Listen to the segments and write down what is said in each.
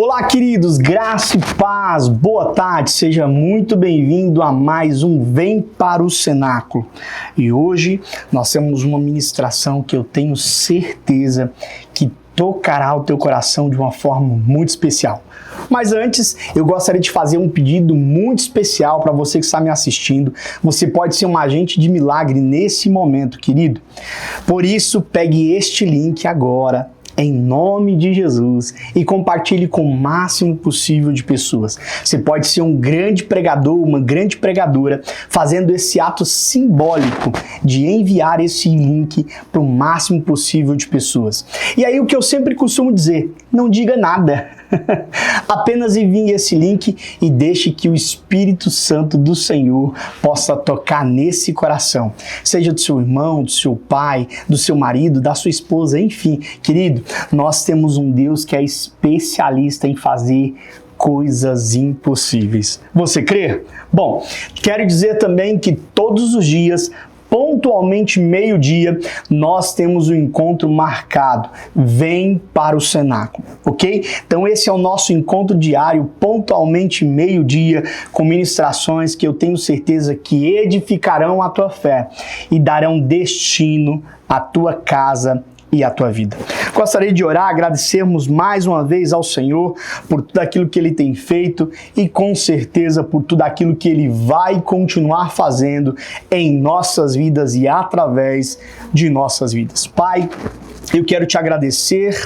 Olá, queridos, graça e paz, boa tarde, seja muito bem-vindo a mais um Vem para o Cenáculo. E hoje nós temos uma ministração que eu tenho certeza que tocará o teu coração de uma forma muito especial. Mas antes, eu gostaria de fazer um pedido muito especial para você que está me assistindo. Você pode ser um agente de milagre nesse momento, querido. Por isso, pegue este link agora, em nome de Jesus, e compartilhe com o máximo possível de pessoas. Você pode ser um grande pregador, uma grande pregadora, fazendo esse ato simbólico de enviar esse link para o máximo possível de pessoas. E aí o que eu sempre costumo dizer, não diga nada. Apenas envie esse link e deixe que o Espírito Santo do Senhor possa tocar nesse coração. Seja do seu irmão, do seu pai, do seu marido, da sua esposa, enfim. Querido, nós temos um Deus que é especialista em fazer coisas impossíveis. Você crê? Bom, quero dizer também que todos os dias, pontualmente meio-dia, nós temos um encontro marcado. Vem para o Cenáculo, ok? Então esse é o nosso encontro diário, pontualmente meio-dia, com ministrações que eu tenho certeza que edificarão a tua fé e darão destino à tua casa e a tua vida. Gostaria de orar, agradecermos mais uma vez ao Senhor por tudo aquilo que Ele tem feito e com certeza por tudo aquilo que Ele vai continuar fazendo em nossas vidas e através de nossas vidas. Pai, eu quero te agradecer,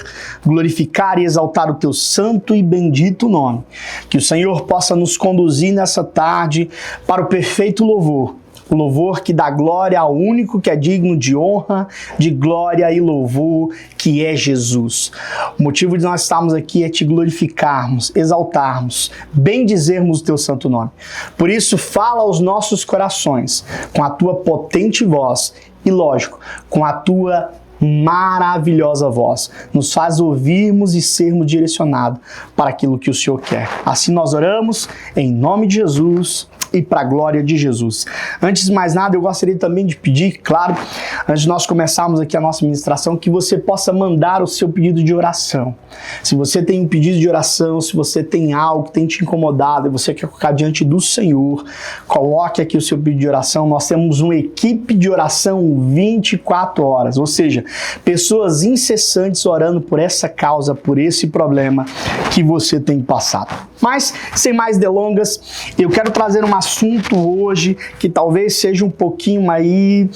glorificar e exaltar o teu santo e bendito nome. Que o Senhor possa nos conduzir nessa tarde para o perfeito louvor. O louvor que dá glória ao único que é digno de honra, de glória e louvor, que é Jesus. O motivo de nós estarmos aqui é te glorificarmos, exaltarmos, bendizermos o teu santo nome. Por isso, fala aos nossos corações com a tua potente voz e, lógico, com a tua maravilhosa voz. Nos faz ouvirmos e sermos direcionados para aquilo que o Senhor quer. Assim nós oramos, em nome de Jesus e para a glória de Jesus. Antes de mais nada, eu gostaria também de pedir, claro, antes de nós começarmos aqui a nossa ministração, que você possa mandar o seu pedido de oração. Se você tem um pedido de oração, se você tem algo que tem te incomodado e você quer colocar diante do Senhor, coloque aqui o seu pedido de oração. Nós temos uma equipe de oração 24 horas, ou seja, pessoas incessantes orando por essa causa, por esse problema que você tem passado. Mas, sem mais delongas, eu quero trazer um assunto hoje que talvez seja um pouquinho aí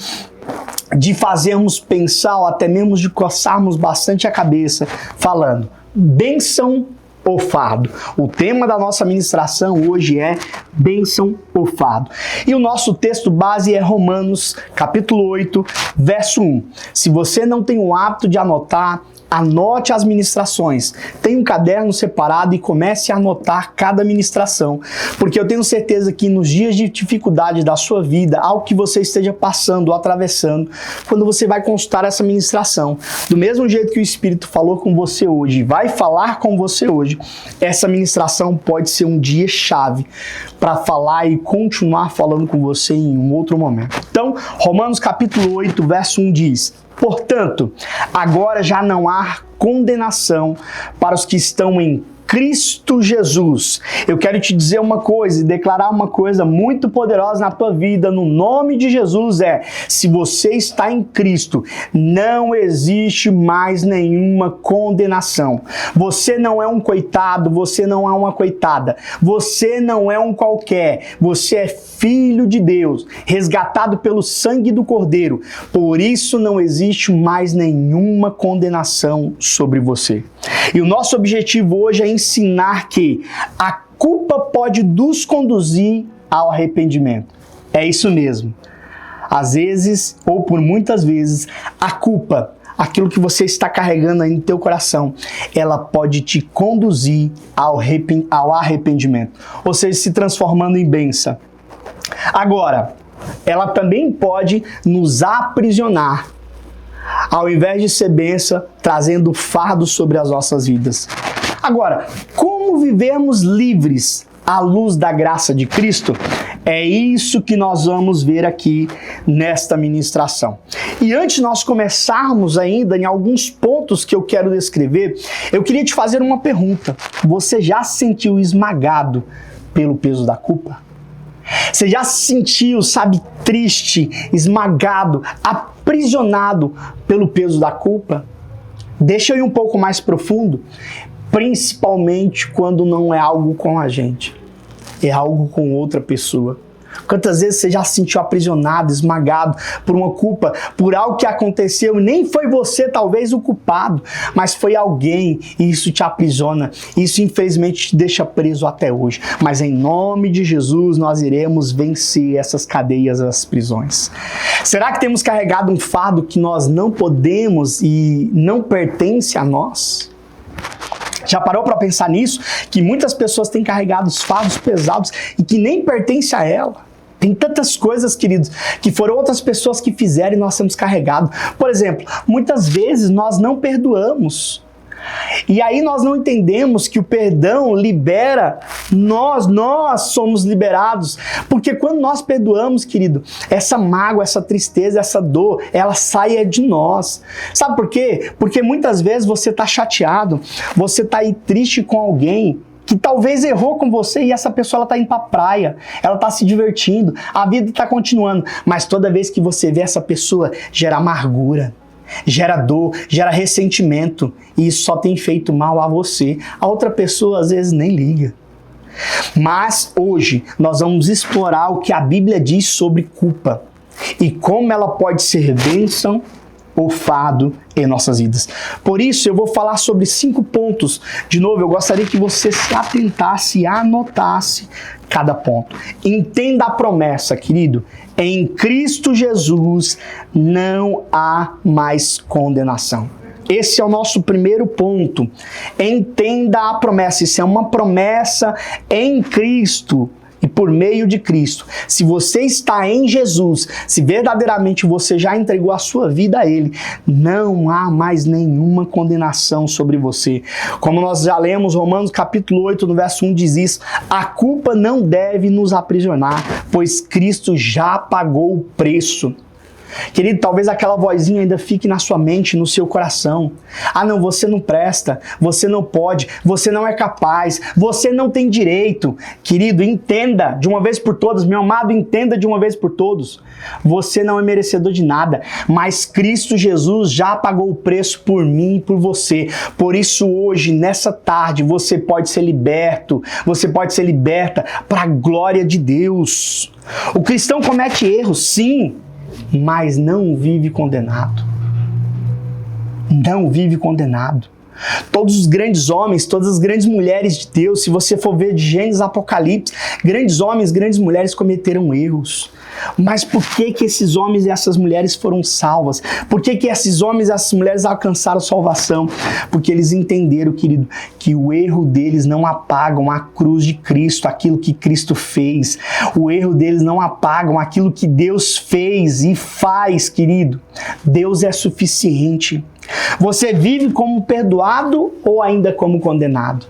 de fazermos pensar ou até mesmo de coçarmos bastante a cabeça, falando bênção ou fardo. O tema da nossa ministração hoje é bênção ou fardo. E o nosso texto base é Romanos, capítulo 8, verso 1. Se você não tem o hábito de anotar, anote as ministrações, tenha um caderno separado e comece a anotar cada ministração, porque eu tenho certeza que nos dias de dificuldade da sua vida, algo que você esteja passando ou atravessando, quando você vai consultar essa ministração, do mesmo jeito que o Espírito falou com você hoje, vai falar com você hoje, essa ministração pode ser um dia chave para falar e continuar falando com você em um outro momento. Então, Romanos capítulo 8, verso 1 diz: portanto, agora já não há condenação para os que estão em Cristo Jesus. Eu quero te dizer uma coisa e declarar uma coisa muito poderosa na tua vida, no nome de Jesus, se você está em Cristo, não existe mais nenhuma condenação. Você não é um coitado, você não é uma coitada, você não é um qualquer, você é filho de Deus, resgatado pelo sangue do Cordeiro. Por isso não existe mais nenhuma condenação sobre você. E o nosso objetivo hoje é ensinar que a culpa pode nos conduzir ao arrependimento. É isso mesmo. Às vezes, ou por muitas vezes, a culpa, aquilo que você está carregando aí no teu coração, ela pode te conduzir ao arrependimento. Ou seja, se transformando em bênção. Agora, ela também pode nos aprisionar, ao invés de ser bênção, trazendo fardo sobre as nossas vidas. Agora, como vivermos livres à luz da graça de Cristo? É isso que nós vamos ver aqui nesta ministração. E antes de nós começarmos ainda em alguns pontos que eu quero descrever, eu queria te fazer uma pergunta. Você já se sentiu esmagado pelo peso da culpa? Você já se sentiu, sabe, triste, esmagado, aprisionado pelo peso da culpa? Deixa eu ir um pouco mais profundo, principalmente quando não é algo com a gente, é algo com outra pessoa. Quantas vezes você já se sentiu aprisionado, esmagado por uma culpa, por algo que aconteceu, e nem foi você talvez o culpado, mas foi alguém, e isso te aprisiona, isso infelizmente te deixa preso até hoje. Mas em nome de Jesus nós iremos vencer essas cadeias, essas prisões. Será que temos carregado um fardo que nós não podemos e não pertence a nós? Já parou para pensar nisso? Que muitas pessoas têm carregado os fardos pesados e que nem pertence a ela. Tem tantas coisas, queridos, que foram outras pessoas que fizeram e nós temos carregado. Por exemplo, muitas vezes nós não perdoamos. E aí nós não entendemos que o perdão libera nós somos liberados. Porque quando nós perdoamos, querido, essa mágoa, essa tristeza, essa dor, ela sai de nós. Sabe por quê? Porque muitas vezes você está chateado, você está aí triste com alguém que talvez errou com você e essa pessoa está indo para a praia, ela está se divertindo, a vida está continuando, mas toda vez que você vê essa pessoa, gera amargura, gera dor, gera ressentimento, e isso só tem feito mal a você. A outra pessoa às vezes nem liga. Mas hoje nós vamos explorar o que a Bíblia diz sobre culpa e como ela pode ser bênção ou fardo em nossas vidas. Por isso eu vou falar sobre 5 pontos. De novo, eu gostaria que você se atentasse e anotasse cada ponto. Entenda a promessa, querido. Em Cristo Jesus não há mais condenação. Esse é o nosso primeiro ponto. Entenda a promessa. Isso é uma promessa em Cristo e por meio de Cristo. Se você está em Jesus, se verdadeiramente você já entregou a sua vida a Ele, não há mais nenhuma condenação sobre você. Como nós já lemos, Romanos capítulo 8, no verso 1 diz isso: a culpa não deve nos aprisionar, pois Cristo já pagou o preço. Querido, talvez aquela vozinha ainda fique na sua mente, no seu coração. Ah não, você não presta, você não pode, você não é capaz, você não tem direito. Querido, entenda de uma vez por todas, meu amado, entenda de uma vez por todos. Você não é merecedor de nada, mas Cristo Jesus já pagou o preço por mim e por você. Por isso hoje, nessa tarde, você pode ser liberto, você pode ser liberta para a glória de Deus. O cristão comete erros, sim, mas não vive condenado. Não vive condenado. Todos os grandes homens, todas as grandes mulheres de Deus, se você for ver de Gênesis a Apocalipse, grandes homens, grandes mulheres cometeram erros. Mas por que que esses homens e essas mulheres foram salvas? Por que que esses homens e essas mulheres alcançaram salvação? Porque eles entenderam, querido, que o erro deles não apagam a cruz de Cristo, aquilo que Cristo fez. O erro deles não apagam aquilo que Deus fez e faz, querido. Deus é suficiente. Você vive como perdoado ou ainda como condenado?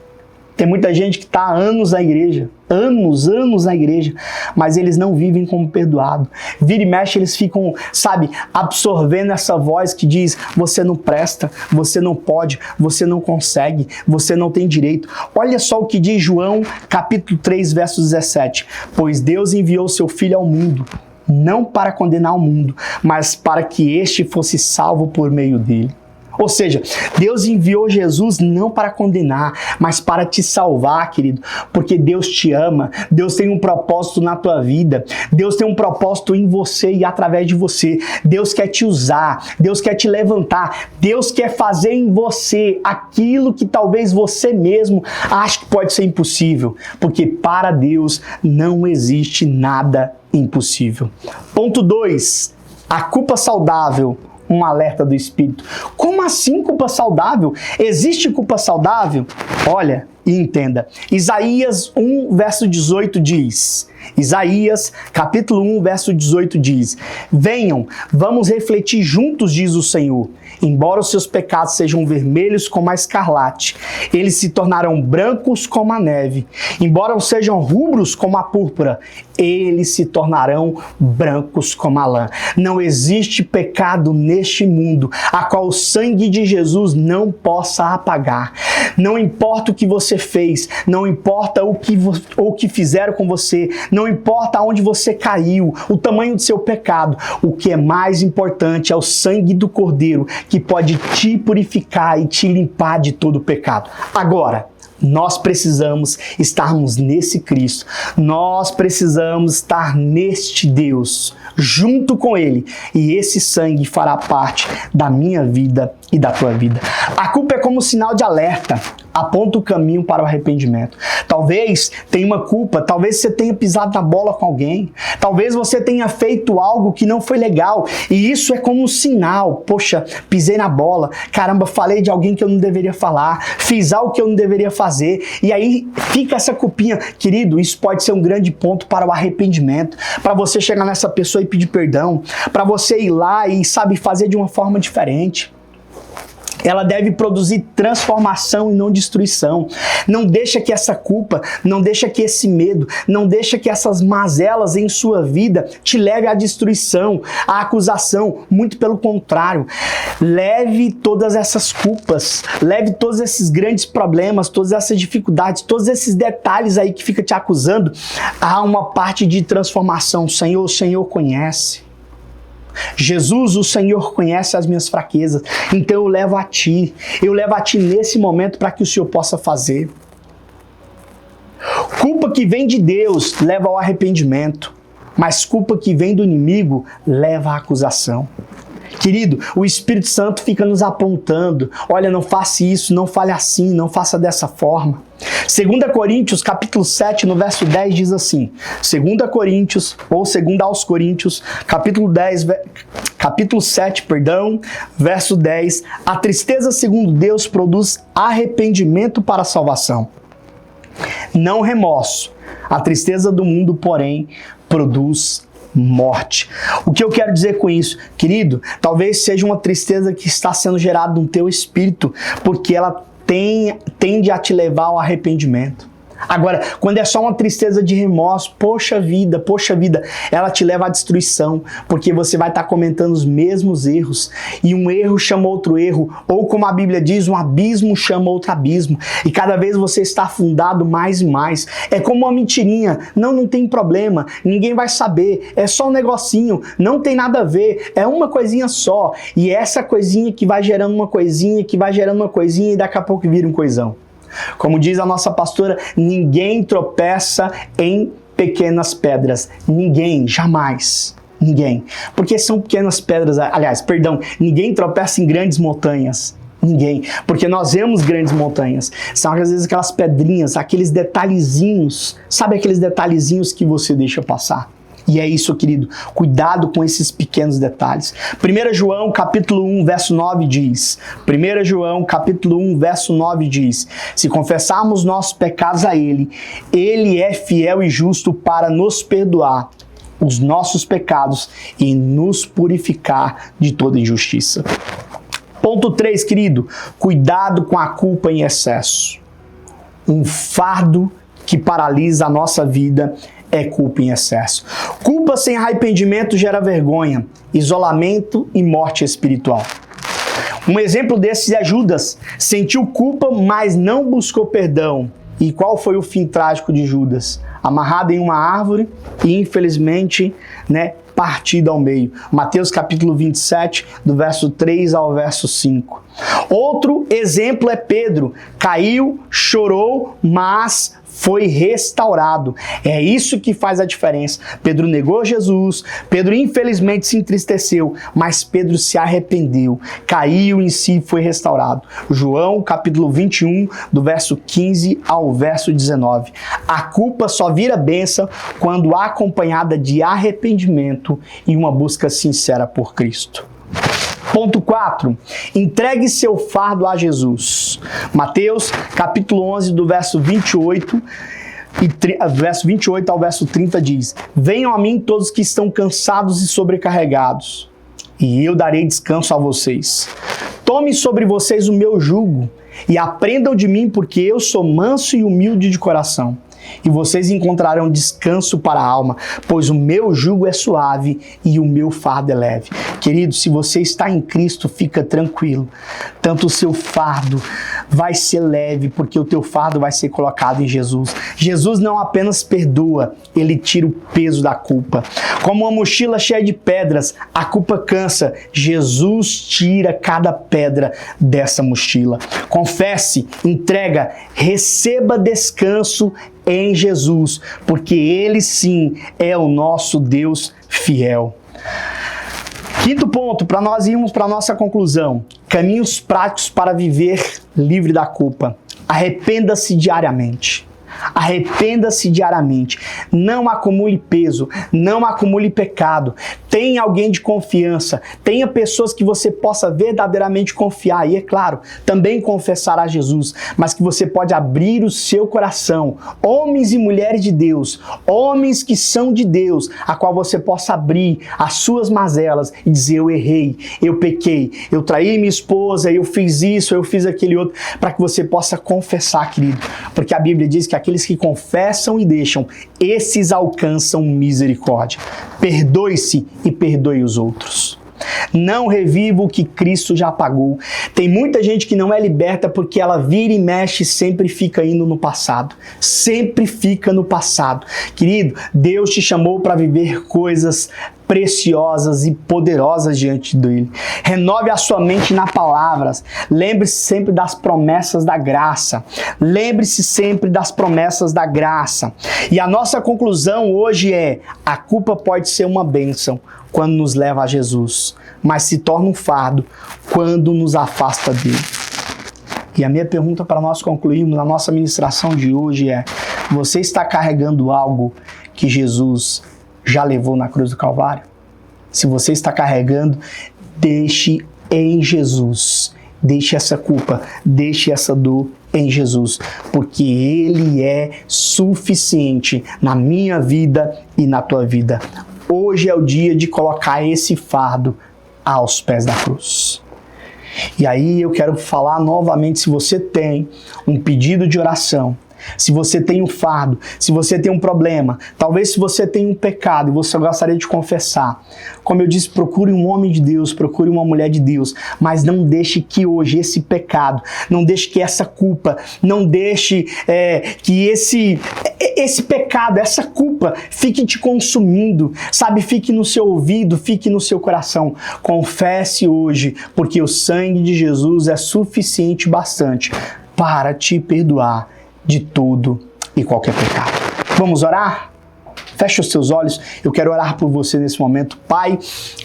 Tem muita gente que está há anos na igreja, anos na igreja, mas eles não vivem como perdoado. Vira e mexe, eles ficam, sabe, absorvendo essa voz que diz: você não presta, você não pode, você não consegue, você não tem direito. Olha só o que diz João, capítulo 3, verso 17. Pois Deus enviou seu Filho ao mundo, não para condenar o mundo, mas para que este fosse salvo por meio dele. Ou seja, Deus enviou Jesus não para condenar, mas para te salvar, querido, porque Deus te ama, Deus tem um propósito na tua vida, Deus tem um propósito em você e através de você. Deus quer te usar, Deus quer te levantar, Deus quer fazer em você aquilo que talvez você mesmo ache que pode ser impossível, porque para Deus não existe nada impossível. Ponto 2, a culpa saudável. Um alerta do Espírito. Como assim culpa saudável? Existe culpa saudável? Olha, e entenda. Isaías 1, verso 18 diz, Isaías, capítulo 1, verso 18 diz, venham, vamos refletir juntos, diz o Senhor. Embora os seus pecados sejam vermelhos como a escarlate, eles se tornarão brancos como a neve. Embora sejam rubros como a púrpura, eles se tornarão brancos como a lã. Não existe pecado neste mundo a qual o sangue de Jesus não possa apagar. Não importa o que você fez, não importa o que fizeram com você, não importa onde você caiu, o tamanho do seu pecado, o que é mais importante é o sangue do Cordeiro, que pode te purificar e te limpar de todo o pecado. Agora, nós precisamos estarmos nesse Cristo, nós precisamos estar neste Deus, junto com Ele, e esse sangue fará parte da minha vida e da tua vida. A culpa é como sinal de alerta, aponta o caminho para o arrependimento. Talvez tenha uma culpa, talvez você tenha pisado na bola com alguém, talvez você tenha feito algo que não foi legal, e isso é como um sinal. Poxa, pisei na bola, caramba, falei de alguém que eu não deveria falar, fiz algo que eu não deveria fazer, e aí fica essa culpinha. Querido, isso pode ser um grande ponto para o arrependimento, para você chegar nessa pessoa e pedir perdão, para você ir lá e, sabe, fazer de uma forma diferente. Ela deve produzir transformação e não destruição. Não deixa que essa culpa, não deixa que esse medo, não deixa que essas mazelas em sua vida te leve à destruição, à acusação. Muito pelo contrário. Leve todas essas culpas, leve todos esses grandes problemas, todas essas dificuldades, todos esses detalhes aí que fica te acusando a uma parte de transformação. Senhor, o Senhor conhece. Jesus, o Senhor conhece as minhas fraquezas, então eu levo a Ti nesse momento para que o Senhor possa fazer. Culpa que vem de Deus leva ao arrependimento, mas culpa que vem do inimigo leva à acusação. Querido, o Espírito Santo fica nos apontando, olha, não faça isso, não fale assim, não faça dessa forma. 2 Coríntios, capítulo 7, no verso 10, diz assim, 2 Coríntios, ou 2 aos Coríntios, capítulo 7, verso 10, a tristeza segundo Deus produz arrependimento para a salvação, não remorso. A tristeza do mundo, porém, produz morte. O que eu quero dizer com isso? Querido, talvez seja uma tristeza que está sendo gerada no teu espírito, porque ela tende a te levar ao arrependimento. Agora, quando é só uma tristeza de remorso, poxa vida, ela te leva à destruição, porque você vai estar cometendo os mesmos erros, e um erro chama outro erro, ou como a Bíblia diz, um abismo chama outro abismo, e cada vez você está afundado mais e mais. É como uma mentirinha, não tem problema, ninguém vai saber, é só um negocinho, não tem nada a ver, é uma coisinha só, e essa coisinha que vai gerando uma coisinha, e daqui a pouco vira um coisão. Como diz a nossa pastora, ninguém tropeça em pequenas pedras. Ninguém, jamais. Ninguém. Porque são pequenas pedras, ninguém tropeça em grandes montanhas. Ninguém. Porque nós vemos grandes montanhas. São às vezes aquelas pedrinhas, aqueles detalhezinhos. Sabe aqueles detalhezinhos que você deixa passar? E é isso, querido. Cuidado com esses pequenos detalhes. 1 João, capítulo 1, verso 9 diz. 1 João, capítulo 1, verso 9 diz. Se confessarmos nossos pecados a Ele, Ele é fiel e justo para nos perdoar os nossos pecados e nos purificar de toda injustiça. Ponto 3, querido. Cuidado com a culpa em excesso. Um fardo que paralisa a nossa vida é culpa em excesso. Culpa sem arrependimento gera vergonha, isolamento e morte espiritual. Um exemplo desses é Judas. Sentiu culpa, mas não buscou perdão. E qual foi o fim trágico de Judas? Amarrado em uma árvore e, infelizmente, partido ao meio. Mateus capítulo 27, do verso 3 ao verso 5. Outro exemplo é Pedro. Caiu, chorou, mas foi restaurado. É isso que faz a diferença. Pedro negou Jesus, Pedro infelizmente se entristeceu, mas Pedro se arrependeu, caiu em si e foi restaurado. João capítulo 21, do verso 15 ao verso 19. A culpa só vira bênção quando acompanhada de arrependimento e uma busca sincera por Cristo. Ponto 4. Entregue seu fardo a Jesus. Mateus, capítulo 11, do verso 28 ao verso 30 diz: Venham a mim todos que estão cansados e sobrecarregados, e eu darei descanso a vocês. Tomem sobre vocês o meu jugo e aprendam de mim, porque eu sou manso e humilde de coração. E vocês encontrarão descanso para a alma, pois o meu jugo é suave e o meu fardo é leve. Querido, se você está em Cristo, fica tranquilo. Tanto o seu fardo vai ser leve, porque o teu fardo vai ser colocado em Jesus. Jesus não apenas perdoa, ele tira o peso da culpa. Como uma mochila cheia de pedras, a culpa cansa. Jesus tira cada pedra dessa mochila. Confesse, entrega, receba descanso em Jesus, porque Ele sim é o nosso Deus fiel. Quinto ponto, para nós irmos para a nossa conclusão: caminhos práticos para viver livre da culpa. Arrependa-se diariamente. Arrependa-se diariamente. Não acumule peso, não acumule pecado. Tenha alguém de confiança, tenha pessoas que você possa verdadeiramente confiar. E é claro, também confessar a Jesus, mas que você pode abrir o seu coração. Homens e mulheres de Deus, homens que são de Deus, a qual você possa abrir as suas mazelas e dizer: eu errei, eu pequei, eu traí minha esposa, eu fiz isso, eu fiz aquele outro, para que você possa confessar, querido. Porque a Bíblia diz que aqueles que confessam e deixam, esses alcançam misericórdia. Perdoe-se e perdoe os outros. Não reviva o que Cristo já pagou. Tem muita gente que não é liberta porque ela vira e mexe e sempre fica indo no passado. Sempre fica no passado. Querido, Deus te chamou para viver coisas preciosas e poderosas diante dele. Renove a sua mente na palavras. Lembre-se sempre das promessas da graça. Lembre-se sempre das promessas da graça. E a nossa conclusão hoje é: a culpa pode ser uma bênção quando nos leva a Jesus, mas se torna um fardo quando nos afasta dele. E a minha pergunta para nós concluirmos a nossa ministração de hoje é: você está carregando algo que Jesus já levou na cruz do Calvário? Se você está carregando, deixe em Jesus. Deixe essa culpa, deixe essa dor em Jesus, porque Ele é suficiente na minha vida e na tua vida. Hoje é o dia de colocar esse fardo aos pés da cruz. E aí eu quero falar novamente: se você tem um pedido de oração, se você tem um fardo, se você tem um problema, talvez se você tem um pecado e você gostaria de confessar, como eu disse, procure um homem de Deus, procure uma mulher de Deus, mas não deixe que hoje esse pecado, não deixe que essa culpa, não deixe que esse pecado, essa culpa fique te consumindo, sabe? Fique no seu ouvido, fique no seu coração. Confesse hoje, porque o sangue de Jesus é suficiente bastante para te perdoar de tudo e qualquer pecado. Vamos orar? Feche os seus olhos, eu quero orar por você nesse momento. Pai,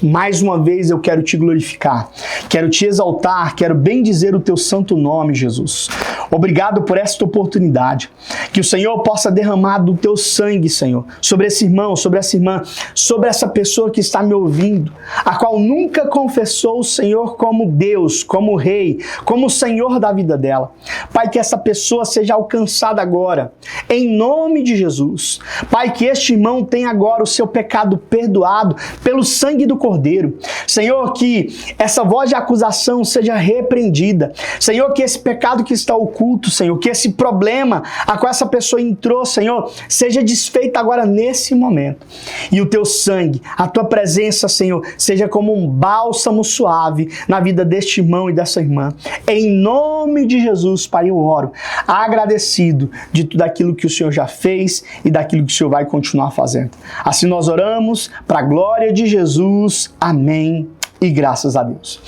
mais uma vez eu quero te glorificar, quero te exaltar, quero bendizer o teu santo nome, Jesus. Obrigado por esta oportunidade, que o Senhor possa derramar do teu sangue, Senhor, sobre esse irmão, sobre essa irmã, sobre essa pessoa que está me ouvindo, a qual nunca confessou o Senhor como Deus, como Rei, como Senhor da vida dela. Pai, que essa pessoa seja alcançada agora, em nome de Jesus. Pai, que este irmão tenha agora o seu pecado perdoado pelo sangue do Cordeiro. Senhor, que essa voz de acusação seja repreendida. Senhor, que esse pecado que está oculto, Senhor, que esse problema a qual essa pessoa entrou, Senhor, seja desfeito agora nesse momento. E o teu sangue, a tua presença, Senhor, seja como um bálsamo suave na vida deste irmão e dessa irmã. Em nome de Jesus, Pai, eu oro, agradecido de tudo aquilo que o Senhor já fez e daquilo que o Senhor vai continuar fazendo. Assim nós oramos, para a glória de Jesus. Amém e graças a Deus.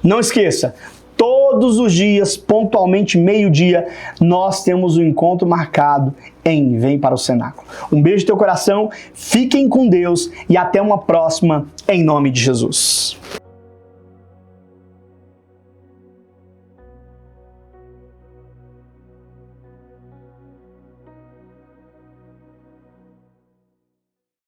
Não esqueça, todos os dias, pontualmente meio-dia, nós temos um encontro marcado em Vem para o Cenáculo. Um beijo no teu coração, fiquem com Deus e até uma próxima, em nome de Jesus.